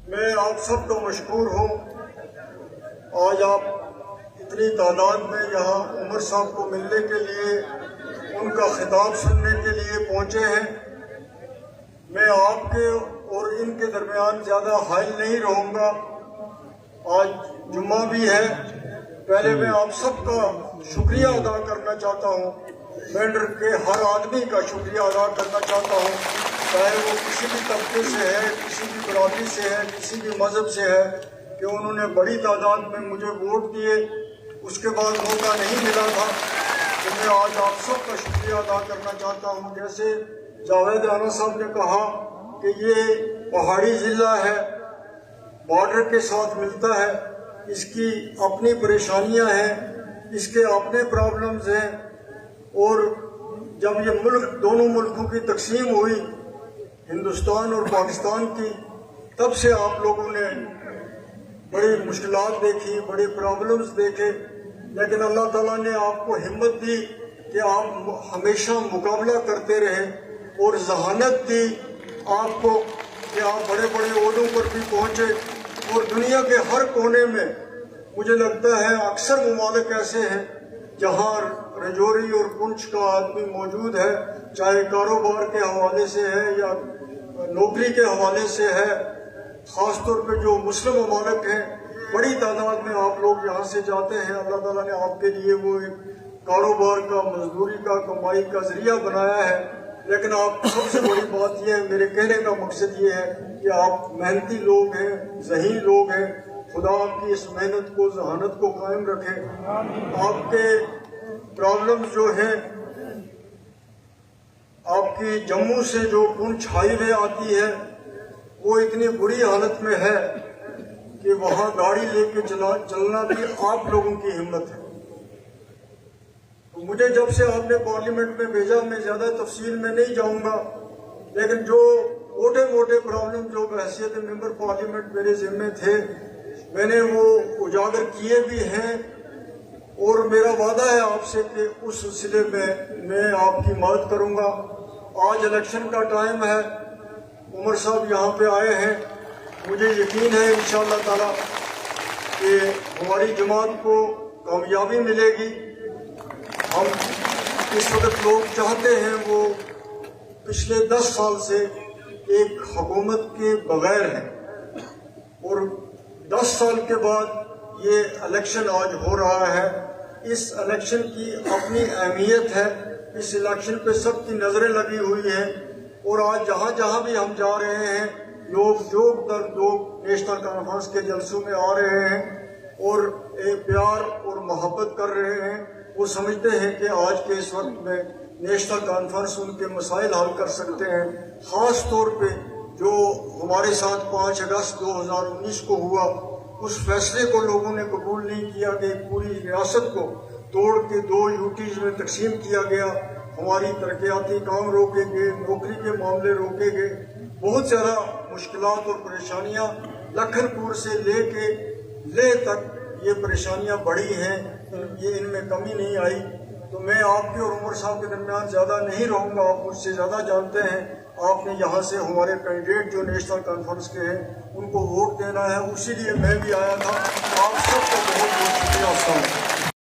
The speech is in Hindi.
मैं आप सबको मशकूर हूँ। आज आप इतनी तादाद में यहाँ उमर साहब को मिलने के लिए, उनका खिताब सुनने के लिए पहुँचे हैं। मैं आपके और इनके दरमियान ज़्यादा हाइल नहीं रहूँगा। आज जुम्मा भी है। पहले मैं आप सबका शुक्रिया अदा करना चाहता हूँ। मेंढर के हर आदमी का शुक्रिया अदा करना चाहता हूँ, चाहे वो किसी भी तबके से है, किसी भी बरादरी से है, किसी भी मज़हब से है, कि उन्होंने बड़ी तादाद में मुझे वोट दिए। उसके बाद मौका नहीं मिला था, तो मैं आज आप सबका शुक्रिया अदा करना चाहता हूँ। जैसे जावेद राना साहब ने कहा कि ये पहाड़ी ज़िला है, बॉर्डर के साथ मिलता है, इसकी अपनी परेशानियां हैं, इसके अपने प्रॉब्लम्स हैं। और जब ये मुल्क, दोनों मुल्कों की तकसीम हुई, हिंदुस्तान और पाकिस्तान की, तब से आप लोगों ने बड़ी मुश्किलात देखी, बड़ी प्रॉब्लम्स देखे, लेकिन अल्लाह ताला ने आपको हिम्मत दी कि आप हमेशा मुकाबला करते रहे, और जहानत दी आपको कि आप बड़े बड़े ओहदों पर भी पहुंचे। और दुनिया के हर कोने में मुझे लगता है अक्सर ममालिक ऐसे हैं जहाँ रजौरी और पुंछ का आदमी मौजूद है, चाहे कारोबार के हवाले से है या नौकरी के हवाले से है। ख़ास तौर पे जो मुस्लिम ममालिक हैं, बड़ी तादाद में आप लोग यहाँ से जाते हैं। अल्लाह ताला ने आपके लिए वो एक कारोबार का, मजदूरी का, कमाई का जरिया बनाया है। लेकिन आप सबसे बड़ी बात यह है, मेरे कहने का मकसद ये है कि आप मेहनती लोग हैं, ज़हीन लोग हैं। खुदा आपकी इस मेहनत को, जहानत को कायम रखे। आपके प्रॉब्लम्स जो हैं, आपकी जम्मू से जो पुंछ हाईवे आती है, वो इतनी बुरी हालत में है कि वहाँ गाड़ी लेके चलना भी आप लोगों की हिम्मत है। तो मुझे जब से आपने पार्लियामेंट में भेजा, मैं ज़्यादा तफसील में नहीं जाऊँगा, लेकिन जो मोटे मोटे प्रॉब्लम जो बहैसियत मेंबर पार्लियामेंट मेरे ज़िम्मे थे, मैंने वो उजागर किए भी हैं। और मेरा वादा है आपसे कि उस सिलसिले में मैं आपकी मदद करूँगा। आज इलेक्शन का टाइम है, उमर साहब यहाँ पे आए हैं। मुझे यकीन है इंशाअल्लाह ताला कि हमारी जमात को कामयाबी मिलेगी। हम इस वक्त लोग चाहते हैं, वो पिछले 10 साल से एक हुकूमत के बगैर है, और 10 साल के बाद ये इलेक्शन आज हो रहा है। इस इलेक्शन की अपनी अहमियत है, इस इलेक्शन पे सबकी नज़रें लगी हुई हैं। और आज जहाँ जहाँ भी हम जा रहे हैं, लोग जोग दर जोग नेशनल कॉन्फ्रेंस के जलसों में आ रहे हैं और एक प्यार और मोहब्बत कर रहे हैं। वो समझते हैं कि आज के इस वक्त में नेशनल कॉन्फ्रेंस उनके मसाइल हल कर सकते हैं। ख़ास तौर पे जो हमारे साथ 5 अगस्त 2019 को हुआ, उस फैसले को लोगों ने कबूल नहीं किया कि पूरी रियासत को तोड़ के 2 यूटीज में तकसीम किया गया। हमारी तरक्याती काम रोके गए, नौकरी के मामले रोके गए, बहुत ज़्यादा मुश्किलात और परेशानियाँ लखनपुर से लेके ले तक ये परेशानियाँ बढ़ी हैं, ये इनमें कमी नहीं आई। तो मैं आपके और उमर साहब के दरमियान ज़्यादा नहीं रहूँगा, आप मुझसे ज़्यादा जानते हैं। आपने यहाँ से हमारे कैंडिडेट जो नेशनल कॉन्फ्रेंस के हैं, उनको वोट देना है, उसी लिए मैं भी आया था। आप सबका बहुत बहुत शुक्रिया।